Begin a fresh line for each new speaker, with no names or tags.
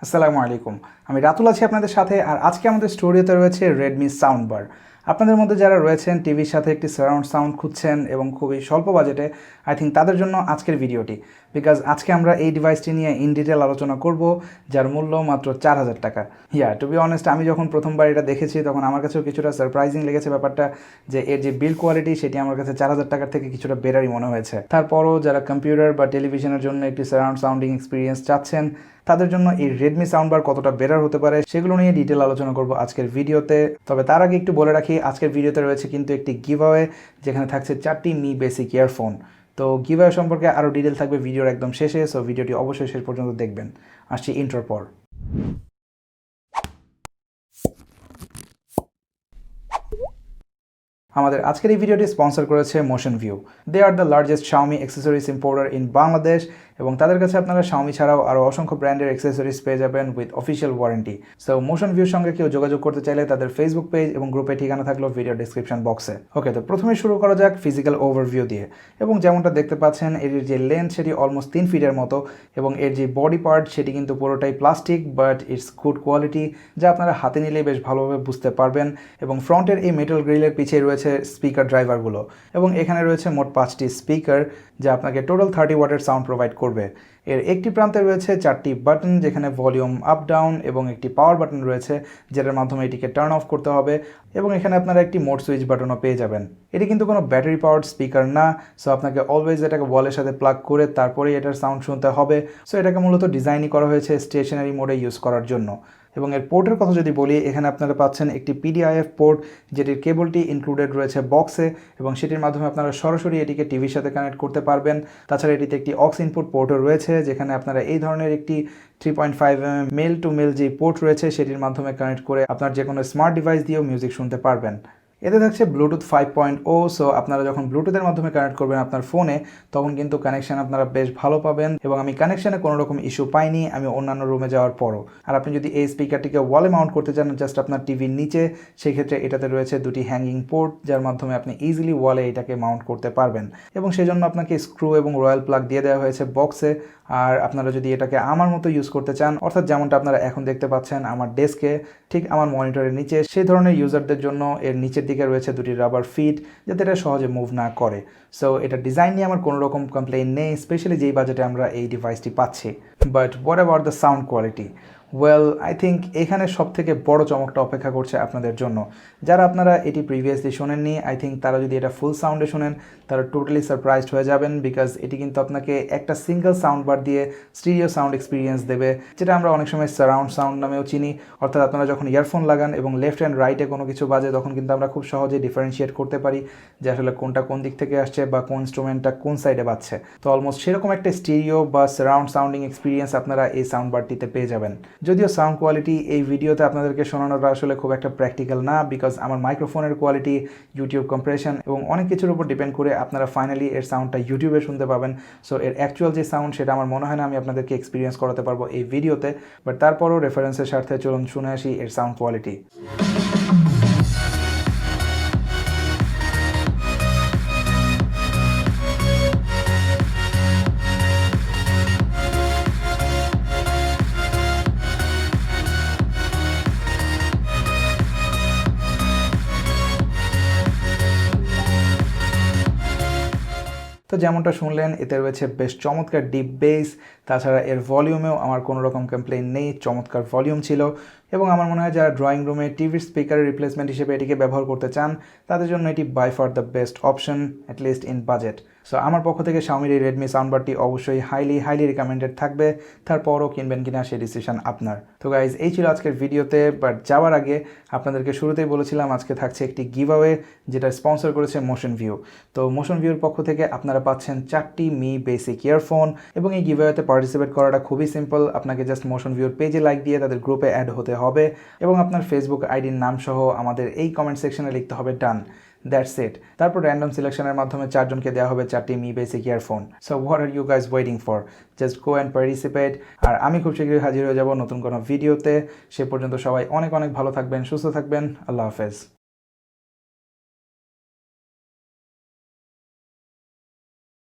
আসসালামু আলাইকুম। আমি রাতুল আছি আপনাদের সাথে। আর আজকে আমাদের স্টুডিওতে রয়েছে রেডমি সাউন্ডবার। আপনাদের মধ্যে যারা রয়েছেন টিভির সাথে একটি সারাউন্ড সাউন্ড খুঁজছেন এবং খুবই স্বল্প বাজেটে, আই থিঙ্ক তাদের জন্য আজকের ভিডিওটি। বিকজ আজকে আমরা এই ডিভাইসটি নিয়ে ইন ডিটেল আলোচনা করব, যার মূল্য মাত্র 4000 টাকা। টু বি অনেস্ট, আমি যখন প্রথমবার এটা দেখেছি তখন আমার কাছেও কিছুটা সারপ্রাইজিং লেগেছে ব্যাপারটা, যে এর যে বিল্ড কোয়ালিটি সেটি আমার কাছে 4000 টাকার থেকে কিছুটা বেটারই মনে হয়েছে। তারপরও যারা কম্পিউটার বা টেলিভিশনের জন্য একটি সারাউন্ড সাউন্ডিং এক্সপিরিয়েন্স চাচ্ছেন, তাদের জন্য এই রেডমি সাউন্ডবার কতটা বেটার হতে পারে সেগুলো নিয়ে ডিটেল আলোচনা করব আজকের ভিডিওতে। তবে তার আগে একটু বলে রাখি, আজকের ভিডিওতে রয়েছে কিন্তু একটি গিভঅ্যাওয়ে, যেখানে থাকছে 4টি মি বেসিক ইয়ারফোন। তো গিভঅ্যাওয়ে সম্পর্কে আরও ডিটেল থাকবে ভিডিওর একদম শেষে, সো ভিডিওটি অবশ্যই শেষ পর্যন্ত দেখবেন। আসছি ইন্ট্রোর পর। আমাদের আজকের এই ভিডিওটি স্পন্সর করেছে Motion View. They are the largest Xiaomi accessories importer in Bangladesh, এবং তাদের কাছে আপনারা শাওমি ছাড়াও আরও অসংখ্য ব্র্যান্ডের অ্যাক্সেসরিজ পেয়ে যাবেন with official warranty. So motion ভিউর সঙ্গে কেউ যোগাযোগ করতে চাইলে তাদের ফেসবুক পেজ এবং গ্রুপে ঠিকানা থাকলো ভিডিও ডিসক্রিপশন বক্সে। ওকে, তো প্রথমে শুরু করা যাক ফিজিক্যাল ওভারভিউ দিয়ে। এবং যেমনটা দেখতে পাচ্ছেন, এর যে লেন্থ সেটি অলমোস্ট 3 ফিটের মতো, এবং এর যে বডি পার্ট সেটি কিন্তু পুরোটাই plastic, but it's good quality, যা আপনারা হাতে নিলে বেশ ভালোভাবে বুঝতে পারবেন। এবং ফ্রন্টের এই মেটাল গ্রিলের পিছিয়ে রয়েছে স্পিকার ড্রাইভারগুলো, এবং এখানে রয়েছে মোট 5টি স্পিকার, যা আপনাকে টোটাল 30 ওয়াটের সাউন্ড প্রোভাইড করবে। এর একটি প্রান্তে রয়েছে 4টি বাটন, যেখানে ভলিউম আপ ডাউন, এবং একটি পাওয়ার বাটন রয়েছে যেটার মাধ্যমে এটিকে টার্ন অফ করতে হবে, এবং এখানে আপনারা একটি মোড সুইচ বাটনও পেয়ে যাবেন। এটি কিন্তু কোনো ব্যাটারি পাওয়ার্ড স্পিকার না, সো আপনাকে অলওয়েজ এটাকে ওয়ালের সাথে প্লাগ করে তারপরেই এটার সাউন্ড শুনতে হবে। সো এটাকে মূলত ডিজাইনই করা হয়েছে স্টেশনারি মোডে ইউজ করার জন্য। এবং এর পোর্টের কথা যদি বলি, এখানে আপনারা পাচ্ছেন একটি পিডিআইএফ পোর্ট, যেটির কেবলটি ইনক্লুডেড রয়েছে বক্সে, এবং সেটির মাধ্যমে আপনারা সরাসরি এটিকে টিভির সাথে কানেক্ট করতে পারবেন। তাছাড়া এটিতে একটি অক্স ইনপুট পোর্টও রয়েছে, যেখানে আপনারা এই ধরনের একটি 3.5mm মেল টু মেল যে পোর্ট রয়েছে সেটির মাধ্যমে কানেক্ট করে আপনার যে কোনো স্মার্ট ডিভাইস দিয়েও মিউজিক শুনতে পারবেন। এতে থাকছে ব্লুটুথ 5.0, সো আপনারা যখন ব্লুটুথের মাধ্যমে কানেক্ট করবেন আপনার ফোনে, তখন কিন্তু কানেকশান আপনারা বেশ ভালো পাবেন। এবং আমি কানেকশানে কোনো রকম ইস্যু পাইনি আমি অন্যান্য রুমে যাওয়ার পরও। আর আপনি যদি এই স্পিকারটিকে ওয়ালে মাউন্ট করতে চান জাস্ট আপনার টিভির নিচে, সেই ক্ষেত্রে এটাতে রয়েছে 2টি হ্যাঙ্গিং পোর্ট, যার মাধ্যমে আপনি ইজিলি ওয়ালে এটাকে মাউন্ট করতে পারবেন। এবং সেজন্য আপনাকে স্ক্রু এবং রয়্যাল প্লাগ দিয়ে দেওয়া হয়েছে বক্সে। আর আপনারা যদি এটাকে আমার মতো ইউজ করতে চান, অর্থাৎ যেমনটা আপনারা এখন দেখতে পাচ্ছেন আমার ডেস্কে ঠিক আমার মনিটরের নিচে, সেই ধরনের ইউজারদের জন্য এর নিচের দিকে রয়েছে 2টি রাবার ফিট, যাতে এটা সহজে মুভ না করে। সো এটা ডিজাইন নিয়ে আমার কোনো রকম কমপ্লেইন নেই, স্পেশালি যেই বাজেটে আমরা এই ডিভাইসটি পাচ্ছি। But what about the sound quality? Well, I think এখানে সবথেকে বড় চমকটা অপেক্ষা করছে আপনাদের জন্য। যারা আপনারা এটি প্রিভিয়াসলি শোনেননি, আই থিঙ্ক তারা যদি এটা ফুল সাউন্ডে শোনেন তারা টোটালি সারপ্রাইজড হয়ে যাবেন, বিকজ এটি কিন্তু আপনাকে একটা সিঙ্গেল সাউন্ড বার দিয়ে স্টিরিও সাউন্ড এক্সপিরিয়েন্স দেবে, যেটা আমরা অনেক সময় সারাউন্ড সাউন্ড নামেও চিনি। অর্থাৎ আপনারা যখন ইয়ারফোন লাগান এবং লেফট অ্যান্ড রাইটে কোনো কিছু বাজে, তখন কিন্তু আমরা খুব সহজে ডিফারেন্সিয়েট করতে পারি যে আসলে কোনটা কোন দিক থেকে আসছে বা কোন ইনস্ট্রুমেন্টটা কোন সাইডে বাজছে। তো অলমোস্ট সেরকম একটা স্টিরিও বা সারাউন্ড সাউন্ডিং এক্সপিরিয়েন্স আপনারা এই সাউন্ড বারটিতে পেয়ে যাবেন। যদিও সাউন্ড কোয়ালিটি এই ভিডিওতে আপনাদেরকে শোনানোটা আসলে খুব একটা প্র্যাকটিক্যাল না, বিকজ আমার মাইক্রোফোনের কোয়ালিটি, ইউটিউব কম্প্রেশন এবং অনেক কিছুর উপর ডিপেন্ড করে আপনারা ফাইনালি এর সাউন্ডটা ইউটিউবে শুনতে পাবেন। সো এর অ্যাকচুয়াল যে সাউন্ড সেটা আমার মনে হয় না আমি আপনাদেরকে এক্সপিরিয়েন্স করাতে পারবো এই ভিডিওতে, বাট তারপরও রেফারেন্সের স্বার্থে চলুন শুনে আসি এর সাউন্ড কোয়ালিটি। তো যেমনটা শুনলেন, এতে রয়েছে বেশ চমৎকার ডিপ বেস। তাছাড়া এর ভলিউমেও আমার কোনো রকম কমপ্লেইন নেই, চমৎকার ভলিউম ছিল। এবং আমার মনে হয় যারা ড্রয়িং রুমে টিভির স্পিকারের রিপ্লেসমেন্ট হিসেবে এটিকে ব্যবহার করতে চান, তাদের জন্য এটি by far the best option, at least in budget. So আমার পক্ষ থেকে শাওমির এই রেডমি সাউন্ডবারটি অবশ্যই হাইলি রিকমেন্ডেড থাকবে। তারপরও কিনবেন কিনা সেই ডিসিশন আপনার। তো গাইজ, এই ছিল আজকের ভিডিওতে। বাট যাওয়ার আগে আপনাদেরকে শুরুতেই বলেছিলাম আজকে থাকছে একটি গিভঅ্যাওয়ে, যেটা স্পন্সর করেছে মোশন ভিউ। তো মোশন ভিউর পক্ষ থেকে আপনারা পাচ্ছেন 4টি মি বেসিক ইয়ারফোন। এবং এই গিভঅ্যাওয়েতে পার্টিসিপেট করাটা খুবই সিম্পল। আপনাকে জাস্ট মোশন ভিউর পেজে লাইক দিয়ে তাদের গ্রুপে অ্যাড হতে হবে, এবং আপনার ফেসবুক আইডির নাম সহ আমাদের এই কমেন্ট সেকশনে লিখতে হবে ডান। That's it. তারপর র্যান্ডম সিলেকশনের মাধ্যমে 4 জনকে দেওয়া হবে 4টি Mi basic earphone. So what are you guys waiting for? Just go and participate. আর আমি খুব শীঘ্রই হাজির হয়ে যাব নতুন কোনো ভিডিওতে। সে পর্যন্ত সবাই অনেক ভালো থাকবেন, সুস্থ থাকবেন। আল্লাহ হাফেজ।